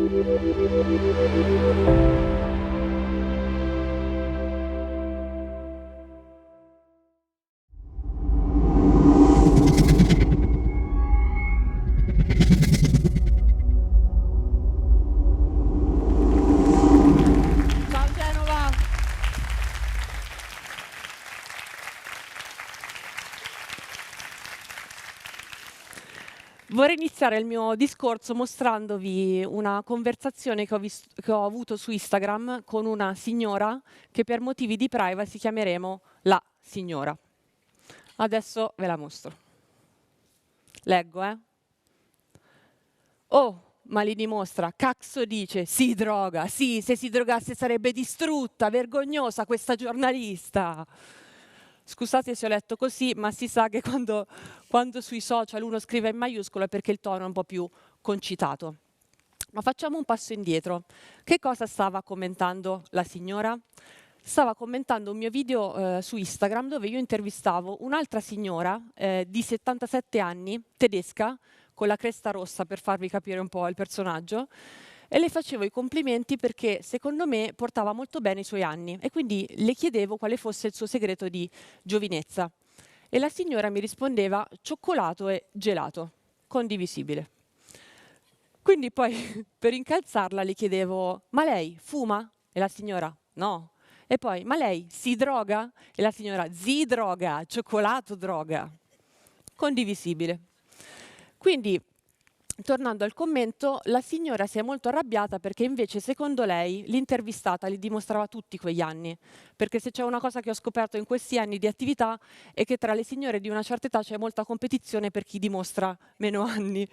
Ciao Genova! Vorrei iniziare il mio discorso mostrandovi una conversazione che ho avuto su Instagram con una signora che per motivi di privacy chiameremo la signora. Adesso ve la mostro. Leggo, eh? Oh, ma li dimostra, cazzo dice, si droga, sì, se si drogasse sarebbe distrutta, vergognosa questa giornalista. Scusate se ho letto così, ma si sa che quando sui social uno scrive in maiuscolo è perché il tono è un po' più concitato. Ma facciamo un passo indietro. Che cosa stava commentando la signora? Stava commentando un mio video su Instagram dove io intervistavo un'altra signora di 77 anni, tedesca, con la cresta rossa per farvi capire un po' il personaggio, e le facevo i complimenti perché secondo me portava molto bene i suoi anni e quindi le chiedevo quale fosse il suo segreto di giovinezza. E la signora mi rispondeva cioccolato e gelato, condivisibile. Quindi poi per incalzarla le chiedevo ma lei fuma? E la signora no. E poi ma lei si droga? E la signora droga, cioccolato droga, condivisibile. Quindi, tornando al commento, la signora si è molto arrabbiata perché invece, secondo lei, l'intervistata li dimostrava tutti quegli anni. Perché se c'è una cosa che ho scoperto in questi anni di attività è che tra le signore di una certa età c'è molta competizione per chi dimostra meno anni.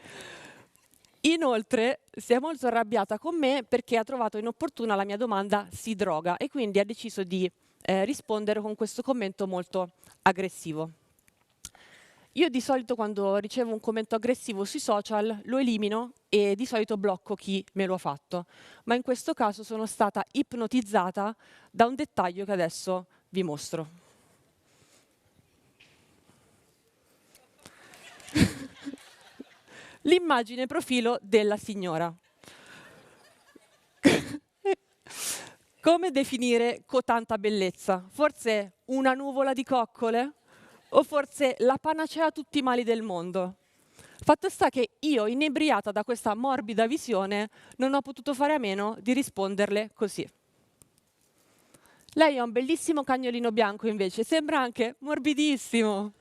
Inoltre si è molto arrabbiata con me perché ha trovato inopportuna la mia domanda si droga e quindi ha deciso di rispondere con questo commento molto aggressivo. Io di solito quando ricevo un commento aggressivo sui social lo elimino e di solito blocco chi me lo ha fatto, ma in questo caso sono stata ipnotizzata da un dettaglio che adesso vi mostro. L'immagine profilo della signora. Come definire cotanta bellezza? Forse una nuvola di coccole? O forse la panacea a tutti i mali del mondo? Fatto sta che io, inebriata da questa morbida visione, non ho potuto fare a meno di risponderle così. Lei ha un bellissimo cagnolino bianco invece, sembra anche morbidissimo.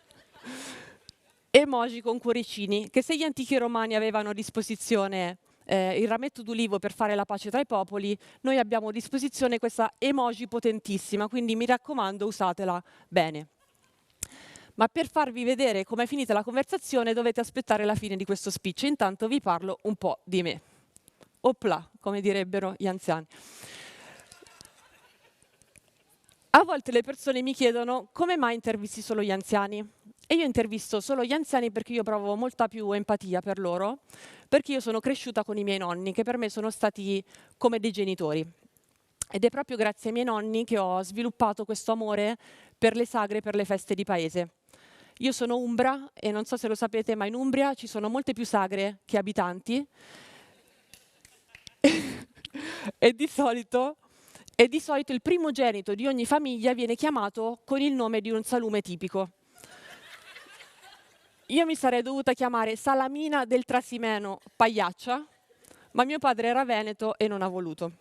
Emoji con cuoricini, che se gli antichi romani avevano a disposizione il rametto d'ulivo per fare la pace tra i popoli, noi abbiamo a disposizione questa emoji potentissima, quindi mi raccomando usatela bene. Ma per farvi vedere com'è finita la conversazione dovete aspettare la fine di questo speech, intanto vi parlo un po' di me. Opla, come direbbero gli anziani. A volte le persone mi chiedono come mai intervisti solo gli anziani? E io intervisto solo gli anziani perché io provo molta più empatia per loro, perché io sono cresciuta con i miei nonni, che per me sono stati come dei genitori. Ed è proprio grazie ai miei nonni che ho sviluppato questo amore per le sagre, per le feste di paese. Io sono umbra e non so se lo sapete, ma in Umbria ci sono molte più sagre che abitanti e di solito il primogenito di ogni famiglia viene chiamato con il nome di un salume tipico. Io mi sarei dovuta chiamare Salamina del Trasimeno Pagliaccia, ma mio padre era veneto e non ha voluto.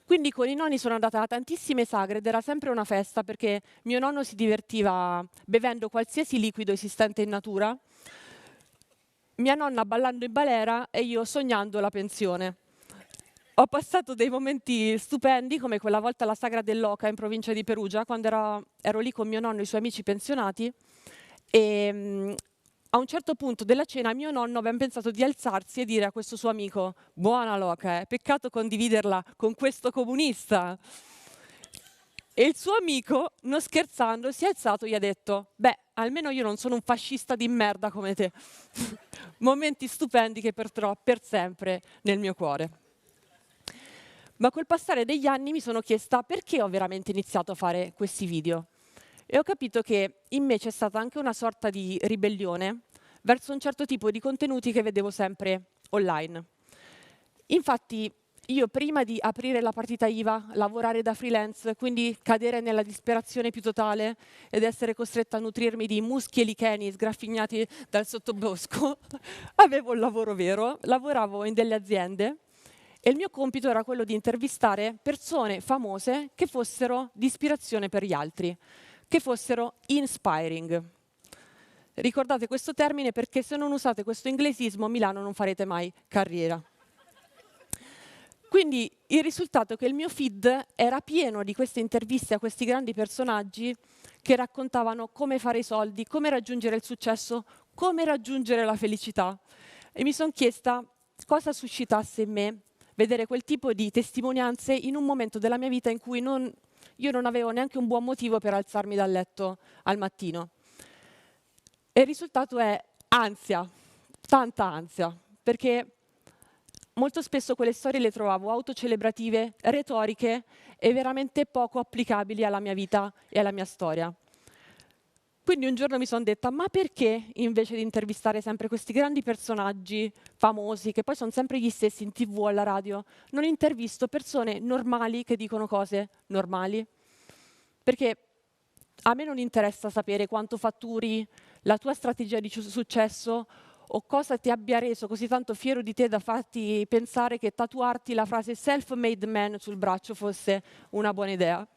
Quindi con i nonni sono andata a tantissime sagre ed era sempre una festa perché mio nonno si divertiva bevendo qualsiasi liquido esistente in natura, mia nonna ballando in balera e io sognando la pensione. Ho passato dei momenti stupendi come quella volta alla sagra dell'Oca in provincia di Perugia, quando ero lì con mio nonno e i suoi amici pensionati e a un certo punto della cena mio nonno aveva pensato di alzarsi e dire a questo suo amico «Buona Loca, peccato condividerla con questo comunista». E il suo amico, non scherzando, si è alzato e gli ha detto «Beh, almeno io non sono un fascista di merda come te». Momenti stupendi che porterò per sempre nel mio cuore. Ma col passare degli anni mi sono chiesta perché ho veramente iniziato a fare questi video. E ho capito che in me c'è stata anche una sorta di ribellione verso un certo tipo di contenuti che vedevo sempre online. Infatti, io prima di aprire la partita IVA, lavorare da freelance, quindi cadere nella disperazione più totale ed essere costretta a nutrirmi di muschi e licheni sgraffignati dal sottobosco, avevo un lavoro vero, lavoravo in delle aziende e il mio compito era quello di intervistare persone famose che fossero di ispirazione per gli altri, che fossero inspiring. Ricordate questo termine perché se non usate questo inglesismo a Milano non farete mai carriera. Quindi il risultato è che il mio feed era pieno di queste interviste a questi grandi personaggi che raccontavano come fare i soldi, come raggiungere il successo, come raggiungere la felicità. E mi sono chiesta cosa suscitasse in me vedere quel tipo di testimonianze in un momento della mia vita in cui io non avevo neanche un buon motivo per alzarmi dal letto al mattino. E il risultato è ansia, tanta ansia, perché molto spesso quelle storie le trovavo autocelebrative, retoriche e veramente poco applicabili alla mia vita e alla mia storia. Quindi un giorno mi sono detta, ma perché invece di intervistare sempre questi grandi personaggi famosi, che poi sono sempre gli stessi in TV o alla radio, non intervisto persone normali che dicono cose normali? Perché a me non interessa sapere quanto fatturi, la tua strategia di successo o cosa ti abbia reso così tanto fiero di te da farti pensare che tatuarti la frase self-made man sul braccio fosse una buona idea.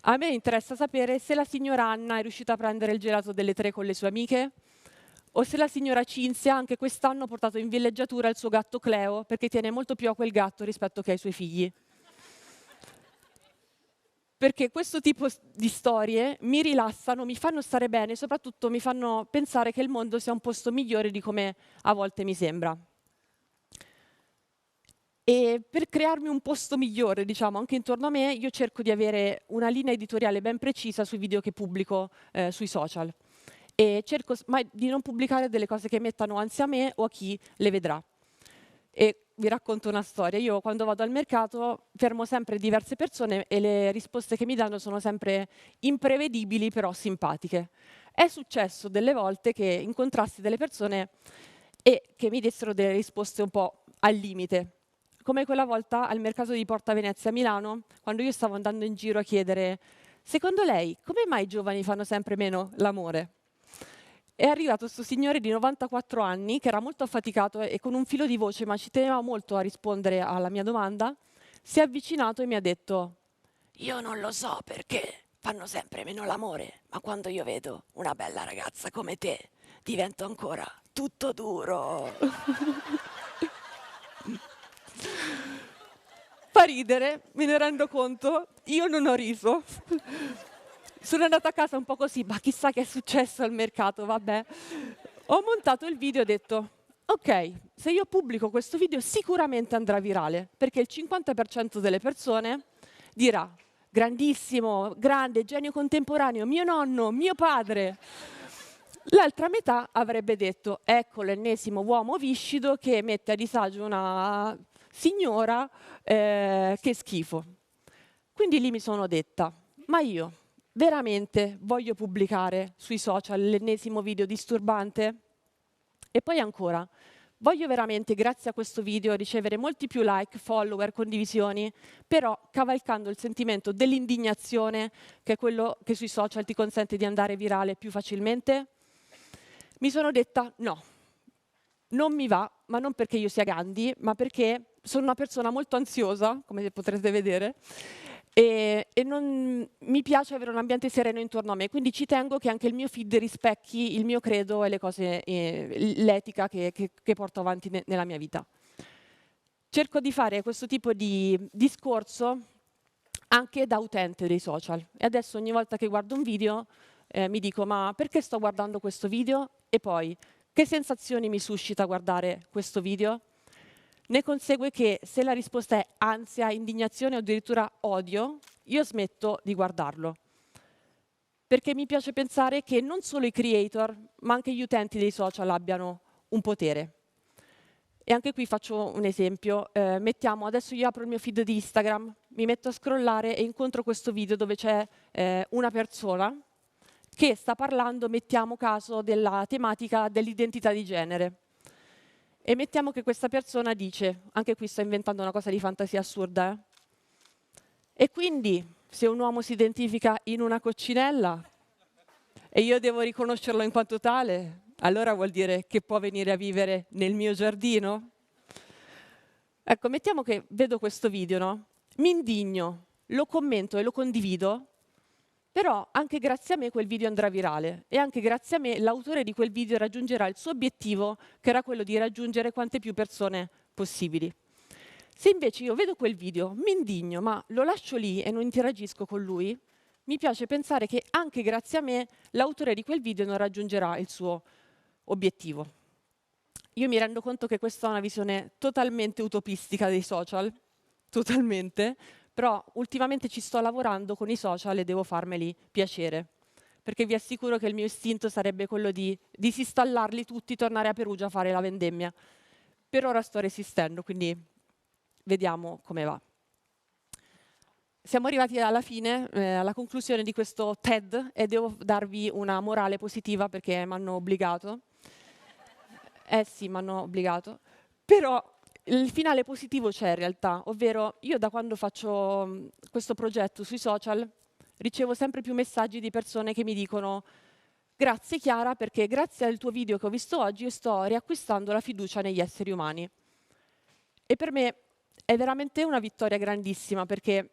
A me interessa sapere se la signora Anna è riuscita a prendere il gelato delle 3 con le sue amiche o se la signora Cinzia anche quest'anno ha portato in villeggiatura il suo gatto Cleo perché tiene molto più a quel gatto rispetto che ai suoi figli. Perché questo tipo di storie mi rilassano, mi fanno stare bene e soprattutto mi fanno pensare che il mondo sia un posto migliore di come a volte mi sembra. E per crearmi un posto migliore, diciamo, anche intorno a me, io cerco di avere una linea editoriale ben precisa sui video che pubblico sui social. E cerco mai di non pubblicare delle cose che mettano ansia a me o a chi le vedrà. E vi racconto una storia. Io quando vado al mercato fermo sempre diverse persone e le risposte che mi danno sono sempre imprevedibili però simpatiche. È successo delle volte che incontrassi delle persone e che mi dessero delle risposte un po' al limite. Come quella volta al mercato di Porta Venezia a Milano, quando io stavo andando in giro a chiedere «Secondo lei, come mai i giovani fanno sempre meno l'amore?» È arrivato questo signore di 94 anni, che era molto affaticato e con un filo di voce, ma ci teneva molto a rispondere alla mia domanda, si è avvicinato e mi ha detto «Io non lo so perché fanno sempre meno l'amore, ma quando io vedo una bella ragazza come te, divento ancora tutto duro». Fa ridere, me ne rendo conto, io non ho riso. Sono andata a casa un po' così, ma chissà che è successo al mercato, vabbè. Ho montato il video e ho detto, ok, se io pubblico questo video sicuramente andrà virale, perché il 50% delle persone dirà, grandissimo, grande, genio contemporaneo, mio nonno, mio padre. L'altra metà avrebbe detto, ecco l'ennesimo uomo viscido che mette a disagio una signora, che schifo. Quindi lì mi sono detta, ma io veramente voglio pubblicare sui social l'ennesimo video disturbante? E poi ancora, voglio veramente, grazie a questo video, ricevere molti più like, follower, condivisioni, però cavalcando il sentimento dell'indignazione, che è quello che sui social ti consente di andare virale più facilmente? Mi sono detta no, non mi va, ma non perché io sia Gandhi, ma perché sono una persona molto ansiosa, come potrete vedere, e non mi piace avere un ambiente sereno intorno a me, quindi ci tengo che anche il mio feed rispecchi il mio credo e le cose, l'etica che porto avanti nella mia vita. Cerco di fare questo tipo di discorso anche da utente dei social e adesso ogni volta che guardo un video mi dico ma perché sto guardando questo video? E poi che sensazioni mi suscita guardare questo video? Ne consegue che se la risposta è ansia, indignazione o addirittura odio, io smetto di guardarlo. Perché mi piace pensare che non solo i creator, ma anche gli utenti dei social abbiano un potere. E anche qui faccio un esempio. Mettiamo, adesso io apro il mio feed di Instagram, mi metto a scrollare e incontro questo video dove c'è una persona che sta parlando, mettiamo caso, della tematica dell'identità di genere. E mettiamo che questa persona dice, anche qui sto inventando una cosa di fantasia assurda, e quindi se un uomo si identifica in una coccinella e io devo riconoscerlo in quanto tale, allora vuol dire che può venire a vivere nel mio giardino? Ecco, mettiamo che vedo questo video, no? Mi indigno, lo commento e lo condivido, però anche grazie a me quel video andrà virale e anche grazie a me l'autore di quel video raggiungerà il suo obiettivo, che era quello di raggiungere quante più persone possibili. Se invece io vedo quel video, mi indigno, ma lo lascio lì e non interagisco con lui, mi piace pensare che anche grazie a me l'autore di quel video non raggiungerà il suo obiettivo. Io mi rendo conto che questa è una visione totalmente utopistica dei social, totalmente, però ultimamente ci sto lavorando con i social e devo farmeli piacere, perché vi assicuro che il mio istinto sarebbe quello di disinstallarli tutti, tornare a Perugia a fare la vendemmia. Per ora sto resistendo, quindi vediamo come va. Siamo arrivati alla fine, alla conclusione di questo TED e devo darvi una morale positiva perché mi hanno obbligato. Sì, mi hanno obbligato. Però il finale positivo c'è in realtà, ovvero io da quando faccio questo progetto sui social ricevo sempre più messaggi di persone che mi dicono grazie Chiara perché grazie al tuo video che ho visto oggi io sto riacquistando la fiducia negli esseri umani. E per me è veramente una vittoria grandissima perché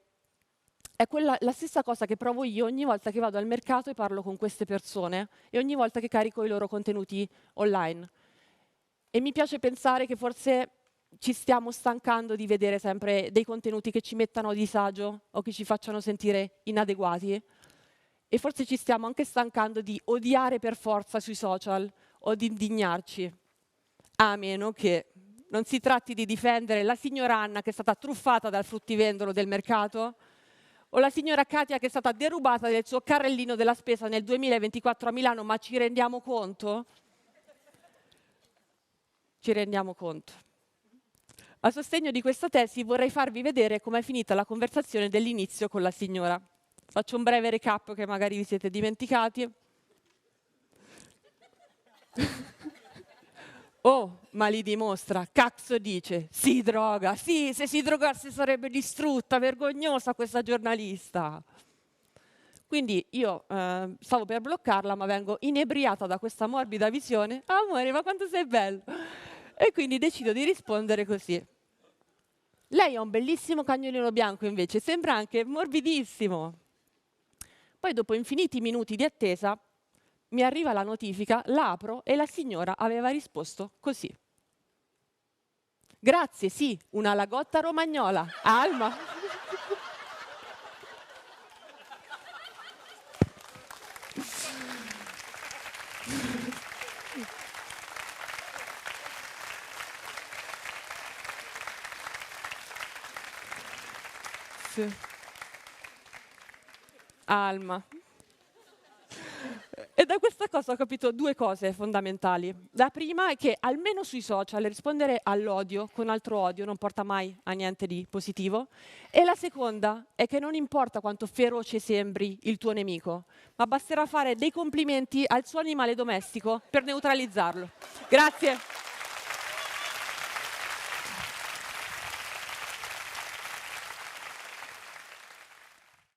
è la stessa cosa che provo io ogni volta che vado al mercato e parlo con queste persone e ogni volta che carico i loro contenuti online. E mi piace pensare che forse ci stiamo stancando di vedere sempre dei contenuti che ci mettano a disagio o che ci facciano sentire inadeguati. E forse ci stiamo anche stancando di odiare per forza sui social o di indignarci. A meno che non si tratti di difendere la signora Anna che è stata truffata dal fruttivendolo del mercato o la signora Katia che è stata derubata del suo carrellino della spesa nel 2024 a Milano, ma ci rendiamo conto? Ci rendiamo conto. A sostegno di questa tesi vorrei farvi vedere com'è finita la conversazione dell'inizio con la signora. Faccio un breve recap che magari vi siete dimenticati. Oh, ma li dimostra, cazzo dice, si droga, sì, se si drogasse sarebbe distrutta, vergognosa questa giornalista. Quindi io stavo per bloccarla, ma vengo inebriata da questa morbida visione. Amore, ma quanto sei bello! E quindi decido di rispondere così. Lei ha un bellissimo cagnolino bianco invece, sembra anche morbidissimo. Poi dopo infiniti minuti di attesa mi arriva la notifica, la apro e la signora aveva risposto così. Grazie, sì, una lagotta romagnola. Alma. Sì. Alma. E da questa cosa ho capito due cose fondamentali. La prima è che almeno sui social rispondere all'odio con altro odio non porta mai a niente di positivo. E la seconda è che non importa quanto feroce sembri il tuo nemico, ma basterà fare dei complimenti al suo animale domestico per neutralizzarlo. Grazie.